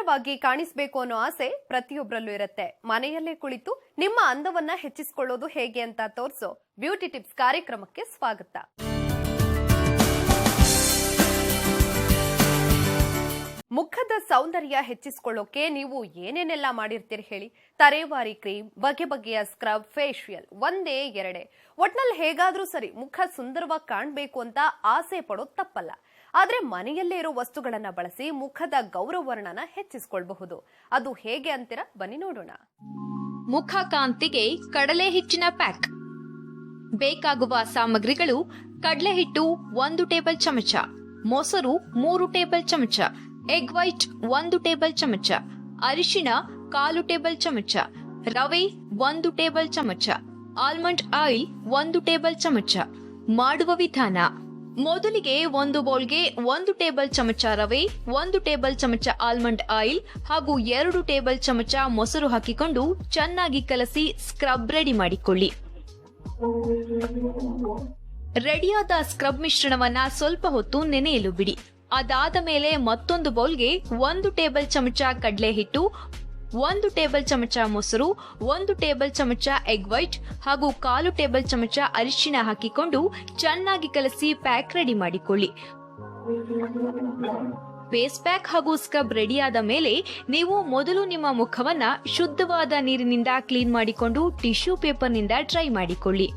ಸುಂದರವಾಗಿ ಕಾಣಿಸಬೇಕು ಅನ್ನೋ ಆಸೆ ಪ್ರತಿಯೊಬ್ಬರಲ್ಲೂ ಇರುತ್ತೆ. ಮನೆಯಲ್ಲೇ ಕುಳಿತು ನಿಮ್ಮ ಅಂದವನ್ನ ಹೆಚ್ಚಿಸಿಕೊಳ್ಳೋದು ಹೇಗೆ ಅಂತ ತೋರಿಸೋ ಬ್ಯೂಟಿ ಟಿಪ್ಸ್ ಕಾರ್ಯಕ್ರಮಕ್ಕೆ ಸ್ವಾಗತ. ಮುಖದ ಸೌಂದರ್ಯ ಹೆಚ್ಚಿಸಿಕೊಳ್ಳೋಕೆ ನೀವು ಏನೇನೆಲ್ಲ ಮಾಡಿರ್ತೀರಿ ಹೇಳಿ? ತರೇವಾರಿ ಕ್ರೀಮ್, ಬಗೆ ಬಗೆಯ ಸ್ಕ್ರಬ್, ಫೇಶಿಯಲ್, ಒಂದೇ ಎರಡೇ, ಒಟ್ನಲ್ಲಿ ಹೇಗಾದ್ರೂ ಸರಿ ಮುಖ ಸುಂದರವಾಗಿ ಕಾಣಬೇಕು ಅಂತ ಆಸೆ ಪಡೋದು ತಪ್ಪಲ್ಲ. ಆದ್ರೆ ಮನೆಯಲ್ಲೇ ಇರೋ ವಸ್ತುಗಳನ್ನ ಬಳಸಿ ಮುಖದ ಗೌರವವರ್ಣನ ಹೆಚ್ಚಿಸಿಕೊಳ್ಳಬಹುದು. ಅದು ಹೇಗೆ ಅಂತೀರಾ? ಬನ್ನಿ ನೋಡೋಣ. ಮುಖ ಕಾಂತಿಗೆ ಕಡಲೆ ಹಿಟ್ಟಿನ ಪ್ಯಾಕ್. ಬೇಕಾಗುವ ಸಾಮಗ್ರಿಗಳು: ಕಡಲೆ ಹಿಟ್ಟು 1 ಟೇಬಲ್ ಚಮಚ, ಮೊಸರು 3 ಟೇಬಲ್ ಚಮಚ, ಎಗ್ ವೈಟ್ 1 ಟೇಬಲ್ ಚಮಚ, ಅರಿಶಿಣ 1/4 ಟೇಬಲ್ ಚಮಚ, ರವೆ 1 ಟೇಬಲ್ ಚಮಚ, ಆಲ್ಮಂಡ್ ಆಯಿಲ್ 1 ಟೇಬಲ್ ಚಮಚ. ಮಾಡುವ ವಿಧಾನ: ಮೊದಲಿಗೆ ಒಂದು ಬೌಲ್ಗೆ 1 ಟೇಬಲ್ ಚಮಚ ರವೆ, 1 ಟೇಬಲ್ ಚಮಚ ಆಲ್ಮಂಡ್ ಆಯಿಲ್ ಹಾಗೂ 2 ಟೇಬಲ್ ಚಮಚ ಮೊಸರು ಹಾಕಿಕೊಂಡು ಚೆನ್ನಾಗಿ ಕಲಸಿ ಸ್ಕ್ರಬ್ ರೆಡಿ ಮಾಡಿಕೊಳ್ಳಿ. ರೆಡಿಯಾದ ಸ್ಕ್ರಬ್ ಮಿಶ್ರಣವನ್ನ ಸ್ವಲ್ಪ ಹೊತ್ತು ನೆನೆಯಲು ಬಿಡಿ. ಅದಾದ ಮೇಲೆ ಮತ್ತೊಂದು ಬೌಲ್ಗೆ 1 ಟೇಬಲ್ ಚಮಚ ಕಡಲೆ ಹಿಟ್ಟು, 1 ಟೇಬಲ್ ಚಮಚ ಮೊಸರು, 1 ಟೇಬಲ್ ಚಮಚ ಎಗ್ ವೈಟ್ ಹಾಗೂ 1/4 ಟೇಬಲ್ ಚಮಚ ಅರಿಶಿಣ ಹಾಕಿಕೊಂಡು ಚೆನ್ನಾಗಿ ಕಲಸಿ ಪ್ಯಾಕ್ ರೆಡಿ ಮಾಡಿಕೊಳ್ಳಿ. ಫೇಸ್ ಪ್ಯಾಕ್ ಹಾಗೂ ಸ್ಕ್ರಬ್ ರೆಡಿಯಾದ ಮೇಲೆ ನೀವು ಮೊದಲು ನಿಮ್ಮ ಮುಖವನ್ನ ಶುದ್ಧವಾದ ನೀರಿನಿಂದ ಕ್ಲೀನ್ ಮಾಡಿಕೊಂಡು ಟಿಶ್ಯೂ ಪೇಪರ್ನಿಂದ ಡ್ರೈ ಮಾಡಿಕೊಳ್ಳಿ.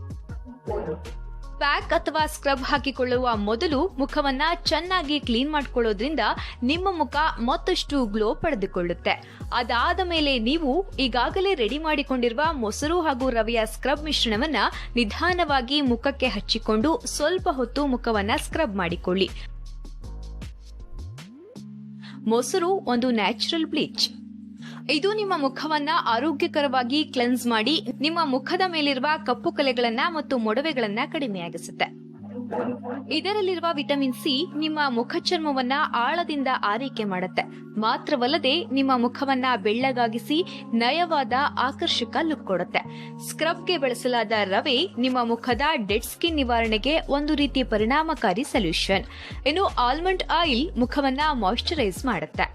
ಪ್ಯಾಕ್ ಅಥವಾ ಸ್ಕ್ರಬ್ ಹಾಕಿಕೊಳ್ಳುವ ಮೊದಲು ಮುಖವನ್ನ ಚೆನ್ನಾಗಿ ಕ್ಲೀನ್ ಮಾಡಿಕೊಳ್ಳೋದ್ರಿಂದ ನಿಮ್ಮ ಮುಖ ಮತ್ತಷ್ಟು ಗ್ಲೋ ಪಡೆದುಕೊಳ್ಳುತ್ತೆ. ಅದಾದ ಮೇಲೆ ನೀವು ಈಗಾಗಲೇ ರೆಡಿ ಮಾಡಿಕೊಂಡಿರುವ ಮೊಸರು ಹಾಗೂ ರವೆಯ ಸ್ಕ್ರಬ್ ಮಿಶ್ರಣವನ್ನ ನಿಧಾನವಾಗಿ ಮುಖಕ್ಕೆ ಹಚ್ಚಿಕೊಂಡು ಸ್ವಲ್ಪ ಹೊತ್ತು ಮುಖವನ್ನ ಸ್ಕ್ರಬ್ ಮಾಡಿಕೊಳ್ಳಿ. ಮೊಸರು ಒಂದು ನ್ಯಾಚುರಲ್ ಬ್ಲೀಚ್. ಇದು ನಿಮ್ಮ ಮುಖವನ್ನ ಆರೋಗ್ಯಕರವಾಗಿ ಕ್ಲೆನ್ಸ್ ಮಾಡಿ ನಿಮ್ಮ ಮುಖದ ಮೇಲಿರುವ ಕಪ್ಪು ಕಲೆಗಳನ್ನ ಮತ್ತು ಮೊಡವೆಗಳನ್ನ ಕಡಿಮೆಯಾಗಿಸುತ್ತೆ. ಇದರಲ್ಲಿರುವ ವಿಟಮಿನ್ ಸಿ ನಿಮ್ಮ ಮುಖ ಚರ್ಮವನ್ನ ಆಳದಿಂದ ಆರೈಕೆ ಮಾಡುತ್ತೆ. ಮಾತ್ರವಲ್ಲದೆ ನಿಮ್ಮ ಮುಖವನ್ನ ಬೆಳ್ಳಗಾಗಿಸಿ ನಯವಾದ ಆಕರ್ಷಕ ಲುಕ್ ಕೊಡುತ್ತೆ. ಸ್ಕ್ರಬ್ಗೆ ಬಳಸಲಾದ ರವೆ ನಿಮ್ಮ ಮುಖದ ಡೆಡ್ ಸ್ಕಿನ್ ನಿವಾರಣೆಗೆ ಒಂದು ರೀತಿ ಪರಿಣಾಮಕಾರಿ ಸೊಲ್ಯೂಷನ್. ಇನ್ನು ಆಲ್ಮಂಡ್ ಆಯಿಲ್ ಮುಖವನ್ನ ಮಾಯಿಶ್ಚರೈಸ್ ಮಾಡುತ್ತೆ.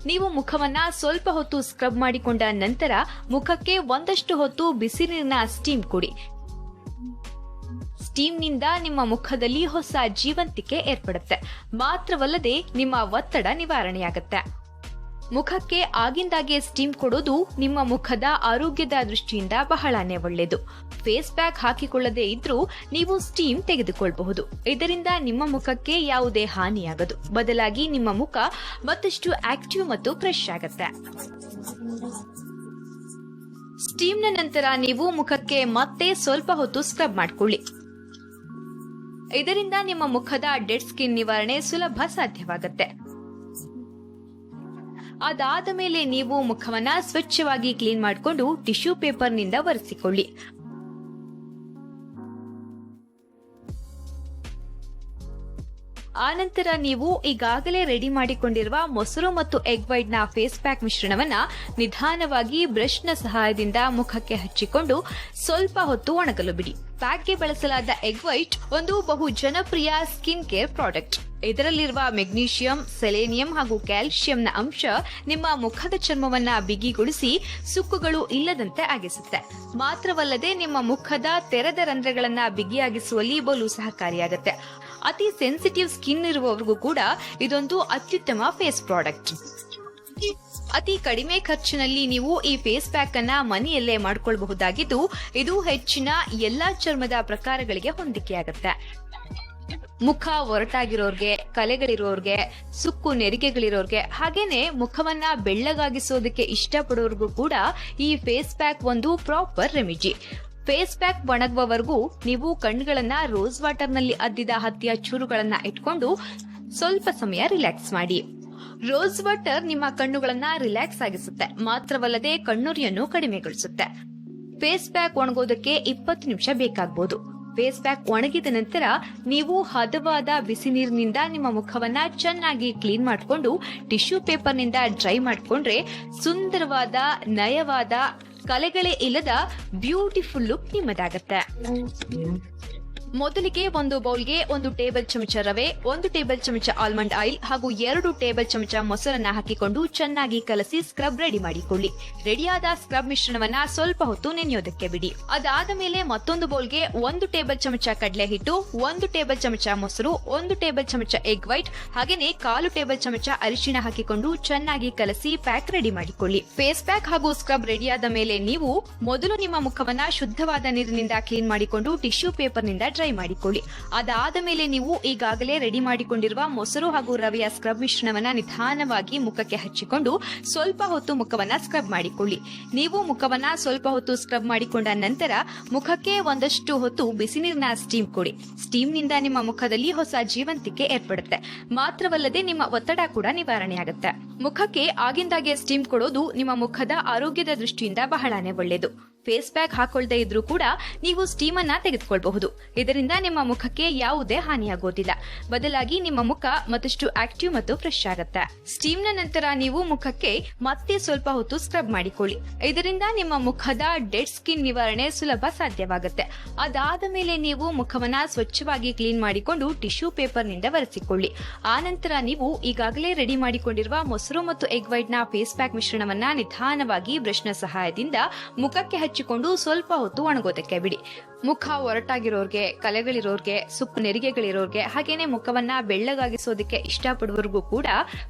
ನೀವು ಮುಖವನ್ನ ಸ್ವಲ್ಪ ಹೊತ್ತು ಸ್ಕ್ರಬ್ ಮಾಡಿಕೊಂಡ ನಂತರ ಮುಖಕ್ಕೆ ಒಂದಷ್ಟು ಹೊತ್ತು ಬಿಸಿ ನೀರಿನ ಸ್ಟೀಮ್ ಕೊಡಿ. ಸ್ಟೀಮ್ನಿಂದ ನಿಮ್ಮ ಮುಖದಲ್ಲಿ ಹೊಸ ಜೀವಂತಿಕೆ ಏರ್ಪಡುತ್ತೆ. ಮಾತ್ರವಲ್ಲದೆ ನಿಮ್ಮ ಒತ್ತಡ ನಿವಾರಣೆಯಾಗುತ್ತೆ. ಮುಖಕ್ಕೆ ಆಗಿಂದಾಗೆ ಸ್ಟೀಮ್ ಕೊಡೋದು ನಿಮ್ಮ ಮುಖದ ಆರೋಗ್ಯದ ದೃಷ್ಟಿಯಿಂದ ಬಹಳನೇ ಒಳ್ಳೆಯದು. ಫೇಸ್ ಪ್ಯಾಕ್ ಹಾಕಿಕೊಳ್ಳದೆ ಇದ್ರೂ ನೀವು ಸ್ಟೀಮ್ ತೆಗೆದುಕೊಳ್ಳಬಹುದು. ಇದರಿಂದ ನಿಮ್ಮ ಮುಖಕ್ಕೆ ಯಾವುದೇ ಹಾನಿಯಾಗದು. ಬದಲಾಗಿ ನಿಮ್ಮ ಮುಖ ಮತ್ತಷ್ಟು ಆಕ್ಟಿವ್ ಮತ್ತು ಫ್ರೆಶ್ ಆಗುತ್ತೆ. ಸ್ಟೀಮ್ನ ನಂತರ ನೀವು ಮುಖಕ್ಕೆ ಮತ್ತೆ ಸ್ವಲ್ಪ ಹೊತ್ತು ಸ್ಕ್ರಬ್ ಮಾಡಿಕೊಳ್ಳಿ. ಇದರಿಂದ ನಿಮ್ಮ ಮುಖದ ಡೆಡ್ ಸ್ಕಿನ್ ನಿವಾರಣೆ ಸುಲಭ ಸಾಧ್ಯವಾಗುತ್ತೆ. ಅದಾದ ಮೇಲೆ ನೀವು ಮುಖವನ್ನ ಸ್ವಚ್ಛವಾಗಿ ಕ್ಲೀನ್ ಮಾಡಿಕೊಂಡು ಟಿಶ್ಯೂ ಪೇಪರ್ನಿಂದ ಒರೆಸಿಕೊಳ್ಳಿ. ಆನಂತರ ನೀವು ಈಗಾಗಲೇ ರೆಡಿ ಮಾಡಿಕೊಂಡಿರುವ ಮೊಸರು ಮತ್ತು ಎಗ್ ವೈಟ್ ನ ಫೇಸ್ ಪ್ಯಾಕ್ ಮಿಶ್ರಣವನ್ನ ನಿಧಾನವಾಗಿ ಬ್ರಷ್ನ ಸಹಾಯದಿಂದ ಮುಖಕ್ಕೆ ಹಚ್ಚಿಕೊಂಡು ಸ್ವಲ್ಪ ಹೊತ್ತು ಒಣಗಲು ಬಿಡಿ. ಪ್ಯಾಕ್ಗೆ ಬಳಸಲಾದ ಎಗ್ ವೈಟ್ ಒಂದು ಬಹು ಜನಪ್ರಿಯ ಸ್ಕಿನ್ ಕೇರ್ ಪ್ರಾಡಕ್ಟ್. ಇದರಲ್ಲಿರುವ ಮೆಗ್ನೀಷಿಯಂ, ಸೆಲೇನಿಯಂ ಹಾಗೂ ಕ್ಯಾಲ್ಸಿಯಂನ ಅಂಶ ನಿಮ್ಮ ಮುಖದ ಚರ್ಮವನ್ನ ಬಿಗಿಗೊಳಿಸಿ ಸುಕ್ಕುಗಳು ಇಲ್ಲದಂತೆ ಆಗಿಸುತ್ತೆ. ಮಾತ್ರವಲ್ಲದೆ ನಿಮ್ಮ ಮುಖದ ತೆರೆದ ರಂಧ್ರಗಳನ್ನ ಬಿಗಿಯಾಗಿಸುವಲ್ಲಿ ಬಲು ಸಹಕಾರಿಯಾಗುತ್ತೆ. ಅತಿ ಸೆನ್ಸಿಟಿವ್ ಸ್ಕಿನ್ ಇರುವವರಿಗೂ ಕೂಡ ಇದೊಂದು ಅತ್ಯುತ್ತಮ ಫೇಸ್ ಪ್ರಾಡಕ್ಟ್. ಅತಿ ಕಡಿಮೆ ಖರ್ಚಿನಲ್ಲಿ ನೀವು ಈ ಫೇಸ್ ಪ್ಯಾಕ್ ಅನ್ನ ಮನೆಯಲ್ಲೇ ಮಾಡಿಕೊಳ್ಳಬಹುದಾಗಿದ್ದು ಇದು ಹೆಚ್ಚಿನ ಎಲ್ಲಾ ಚರ್ಮದ ಪ್ರಕಾರಗಳಿಗೆ ಹೊಂದಿಕೆಯಾಗುತ್ತೆ. ಮುಖ ಒರಟಾಗಿರೋರ್ಗೆ, ಕಲೆಗಳಿರೋರ್ಗೆ, ಸುಕ್ಕು ನೆರಿಗೆಗಳಿರೋರ್ಗೆ, ಹಾಗೇನೆ ಮುಖವನ್ನ ಬೆಳ್ಳಗಾಗಿಸೋದಕ್ಕೆ ಇಷ್ಟಪಡೋರ್ಗೂ ಕೂಡ ಈ ಫೇಸ್ ಪ್ಯಾಕ್ ಒಂದು ಪ್ರಾಪರ್ ರೆಮಿಡಿ. ಫೇಸ್ ಪ್ಯಾಕ್ ಒಣಗುವವರೆಗೂ ನೀವು ಕಣ್ಣುಗಳನ್ನ ರೋಸ್ ವಾಟರ್ ನಲ್ಲಿ ಅದ್ದಿದ ಹತ್ತಿಯ ಚೂರುಗಳನ್ನ ಇಟ್ಕೊಂಡು ಸ್ವಲ್ಪ ಸಮಯ ರಿಲ್ಯಾಕ್ಸ್ ಮಾಡಿ. ರೋಸ್ ವಾಟರ್ ನಿಮ್ಮ ಕಣ್ಣುಗಳನ್ನ ರಿಲ್ಯಾಕ್ಸ್ ಆಗಿಸುತ್ತೆ. ಮಾತ್ರವಲ್ಲದೆ ಕಣ್ಣುರಿಯನ್ನು ಕಡಿಮೆಗೊಳಿಸುತ್ತೆ. ಫೇಸ್ ಪ್ಯಾಕ್ ಒಣಗೋದಕ್ಕೆ 20 ನಿಮಿಷ ಬೇಕಾಗಬಹುದು. ಫೇಸ್ ಪ್ಯಾಕ್ ಒಣಗಿದ ನಂತರ ನೀವು ಹದವಾದ ಬಿಸಿ ನೀರಿನಿಂದ ನಿಮ್ಮ ಮುಖವನ್ನ ಚೆನ್ನಾಗಿ ಕ್ಲೀನ್ ಮಾಡಿಕೊಂಡು ಟಿಶ್ಯೂ ಪೇಪರ್ನಿಂದ ಡ್ರೈ ಮಾಡಿಕೊಂಡ್ರೆ ಸುಂದರವಾದ, ನಯವಾದ, ಕಲೆಗಳೇ ಇಲ್ಲದ ಬ್ಯೂಟಿಫುಲ್ ಲುಕ್ ನಿಮ್ಮದಾಗತ್ತೆ. ಮೊದಲಿಗೆ ಒಂದು ಬೌಲ್ಗೆ 1 ಟೇಬಲ್ ಚಮಚ ರವೆ, 1 ಟೇಬಲ್ ಚಮಚ ಆಲ್ಮಂಡ್ ಆಯಿಲ್ ಹಾಗೂ 2 ಟೇಬಲ್ ಚಮಚ ಮೊಸರನ್ನ ಹಾಕಿಕೊಂಡು ಚೆನ್ನಾಗಿ ಕಲಸಿ ಸ್ಕ್ರಬ್ ರೆಡಿ ಮಾಡಿಕೊಳ್ಳಿ. ರೆಡಿಯಾದ ಸ್ಕ್ರಬ್ ಮಿಶ್ರಣವನ್ನ ಸ್ವಲ್ಪ ಹೊತ್ತು ನೆನೆಯೋದಕ್ಕೆ ಬಿಡಿ. ಅದಾದ ಮೇಲೆ ಮತ್ತೊಂದು ಬೌಲ್ಗೆ 1 ಟೇಬಲ್ ಚಮಚ ಕಡಲೆ ಹಿಟ್ಟು, 1 ಟೇಬಲ್ ಚಮಚ ಮೊಸರು, 1 ಟೇಬಲ್ ಚಮಚ ಎಗ್ ವೈಟ್ ಹಾಗೇನೆ 1/4 ಟೇಬಲ್ ಚಮಚ ಅರಿಶಿಣ ಹಾಕಿಕೊಂಡು ಚೆನ್ನಾಗಿ ಕಲಸಿ ಪ್ಯಾಕ್ ರೆಡಿ ಮಾಡಿಕೊಳ್ಳಿ. ಫೇಸ್ ಪ್ಯಾಕ್ ಹಾಗೂ ಸ್ಕ್ರಬ್ ರೆಡಿಯಾದ ಮೇಲೆ ನೀವು ಮೊದಲು ನಿಮ್ಮ ಮುಖವನ್ನ ಶುದ್ಧವಾದ ನೀರಿನಿಂದ ಕ್ಲೀನ್ ಮಾಡಿಕೊಂಡು ಟಿಶ್ಯೂ ಪೇಪರ್ನಿಂದ ಡ್ರೈ ಮಾಡಿಕೊಳ್ಳಿ. ಅದಾದ ಮೇಲೆ ನೀವು ಈಗಾಗಲೇ ರೆಡಿ ಮಾಡಿಕೊಂಡಿರುವ ಮೊಸರು ಹಾಗೂ ರವೆಯ ಸ್ಕ್ರಬ್ ಮಿಶ್ರಣವನ್ನ ನಿಧಾನವಾಗಿ ಮುಖಕ್ಕೆ ಹಚ್ಚಿಕೊಂಡು ಸ್ವಲ್ಪ ಹೊತ್ತು ಮುಖವನ್ನ ಸ್ಕ್ರಬ್ ಮಾಡಿಕೊಳ್ಳಿ. ನೀವು ಮುಖವನ್ನ ಸ್ವಲ್ಪ ಹೊತ್ತು ಸ್ಕ್ರಬ್ ಮಾಡಿಕೊಂಡ ನಂತರ ಮುಖಕ್ಕೆ ಒಂದಷ್ಟು ಹೊತ್ತು ಬಿಸಿ ನೀರಿನ ಸ್ಟೀಮ್ ಕೊಡಿ. ಸ್ಟೀಮ್ನಿಂದ ನಿಮ್ಮ ಮುಖದಲ್ಲಿ ಹೊಸ ಜೀವಂತಿಕೆ ಏರ್ಪಡುತ್ತೆ. ಮಾತ್ರವಲ್ಲದೆ ನಿಮ್ಮ ಒತ್ತಡ ಕೂಡ ನಿವಾರಣೆಯಾಗುತ್ತೆ. ಮುಖಕ್ಕೆ ಆಗಿಂದಾಗೆ ಸ್ಟೀಮ್ ಕೊಡೋದು ನಿಮ್ಮ ಮುಖದ ಆರೋಗ್ಯದ ದೃಷ್ಟಿಯಿಂದ ಬಹಳನೇ ಒಳ್ಳೆಯದು. ಫೇಸ್ ಪ್ಯಾಕ್ ಹಾಕೊಳ್ಳದೆ ಇದ್ರೂ ಕೂಡ ನೀವು ಸ್ಟೀಮ್ ಅನ್ನ ತೆಗೆದುಕೊಳ್ಳಬಹುದು. ಇದರಿಂದ ನಿಮ್ಮ ಮುಖಕ್ಕೆ ಯಾವುದೇ ಹಾನಿಯಾಗೋದಿಲ್ಲ. ಬದಲಾಗಿ ನಿಮ್ಮ ಮುಖ ಮತ್ತಷ್ಟು ಆಕ್ಟಿವ್ ಮತ್ತು ಫ್ರೆಶ್ ಆಗುತ್ತೆ. ಸ್ಟೀಮ್ ನ ನಂತರ ನೀವು ಮುಖಕ್ಕೆ ಮತ್ತೆ ಸ್ವಲ್ಪ ಹೊತ್ತು ಸ್ಕ್ರಬ್ ಮಾಡಿಕೊಳ್ಳಿ. ಇದರಿಂದ ನಿಮ್ಮ ಮುಖದ ಡೆಡ್ ಸ್ಕಿನ್ ನಿವಾರಣೆ ಸುಲಭ ಸಾಧ್ಯವಾಗುತ್ತೆ. ಅದಾದ ಮೇಲೆ ನೀವು ಮುಖವನ್ನ ಸ್ವಚ್ಛವಾಗಿ ಕ್ಲೀನ್ ಮಾಡಿಕೊಂಡು ಟಿಶ್ಯೂ ಪೇಪರ್ ನಿಂದ ಒರೆಸಿಕೊಳ್ಳಿ. ಆ ನಂತರ ನೀವು ಈಗಾಗಲೇ ರೆಡಿ ಮಾಡಿಕೊಂಡಿರುವ ಮೊಸರು ಮತ್ತು ಎಗ್ ವೈಟ್ ನ ಫೇಸ್ ಪ್ಯಾಕ್ ಮಿಶ್ರಣವನ್ನ ನಿಧಾನವಾಗಿ ಬ್ರಷ್ ನ ಸಹಾಯದಿಂದ ಮುಖಕ್ಕೆ ಹಚ್ಚಿಕೊಂಡು ಸ್ವಲ್ಪ ಹೊತ್ತು ಒಣಗೋದಕ್ಕೆ ಬಿಡಿ. ಮುಖ ಒರಟಾಗಿರೋರ್ಗೆ, ಕಲೆಗಳಿರೋರ್ಗೆ, ಸುಕ್ಕು ನೆರಿಗೆಗಳಿರೋರ್ಗೆ ಹಾಗೇನೆ ಮುಖವನ್ನ ಬೆಳ್ಳಗಾಗಿಸೋದಕ್ಕೆ ಇಷ್ಟಪಡುವವರಿಗೂ ಕೂಡ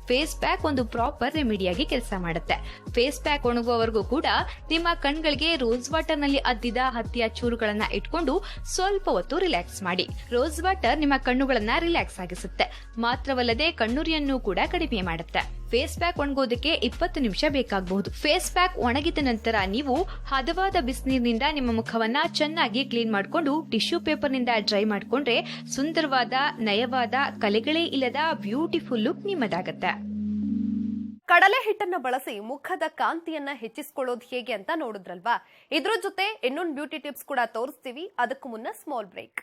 ಫೇಸ್ ಪ್ಯಾಕ್ ಒಂದು ಪ್ರಾಪರ್ ರೆಮಿಡಿಯಾಗಿ ಕೆಲಸ ಮಾಡುತ್ತೆ. ಫೇಸ್ ಪ್ಯಾಕ್ ಒಣಗುವವರೆಗೂ ಕೂಡ ನಿಮ್ಮ ಕಣ್ಗಳಿಗೆ ರೋಸ್ ವಾಟರ್ ನಲ್ಲಿ ಅದ್ದಿದ ಹತ್ತಿಯ ಚೂರುಗಳನ್ನ ಇಟ್ಕೊಂಡು ಸ್ವಲ್ಪ ಹೊತ್ತು ರಿಲ್ಯಾಕ್ಸ್ ಮಾಡಿ. ರೋಸ್ ವಾಟರ್ ನಿಮ್ಮ ಕಣ್ಣುಗಳನ್ನ ರಿಲ್ಯಾಕ್ಸ್ ಆಗಿಸುತ್ತೆ. ಮಾತ್ರವಲ್ಲದೆ ಕಣ್ಣುರಿಯನ್ನು ಕೂಡ ಕಡಿಮೆ ಮಾಡುತ್ತೆ. ಫೇಸ್ ಪ್ಯಾಕ್ ಒಣಗೋದಕ್ಕೆ 20 ನಿಮಿಷ ಬೇಕಾಗಬಹುದು. ಫೇಸ್ ಪ್ಯಾಕ್ ಒಣಗಿದ ನಂತರ ನೀವು ಹದವಾದ ಬಿಸಿನೀರಿನಿಂದ ನಿಮ್ಮ ಮುಖವನ್ನ ಚೆನ್ನಾಗಿ ಕ್ಲೀನ್ ಮಾಡಿಕೊಂಡು ಟಿಶ್ಯೂ ಪೇಪರ್ ನಿಂದ ಡ್ರೈ ಮಾಡಿಕೊಂಡ್ರೆ ಸುಂದರವಾದ, ನಯವಾದ, ಕಲೆಗಳೇ ಇಲ್ಲದ ಬ್ಯೂಟಿಫುಲ್ ಲುಕ್ ನಿಮ್ಮದಾಗತ್ತೆ. ಕಡಲೆ ಹಿಟ್ಟನ್ನ ಬಳಸಿ ಮುಖದ ಕಾಂತಿಯನ್ನ ಹೆಚ್ಚಿಸಿಕೊಳ್ಳೋದು ಹೇಗೆ ಅಂತ ನೋಡಿದ್ರಲ್ವಾ? ಇದ್ರ ಜೊತೆ ಇನ್ನೊಂದು ಬ್ಯೂಟಿ ಟಿಪ್ಸ್ ಕೂಡ ತೋರಿಸ್ತೀವಿ. ಅದಕ್ಕೂ ಮುನ್ನ ಸ್ಮಾಲ್ ಬ್ರೇಕ್.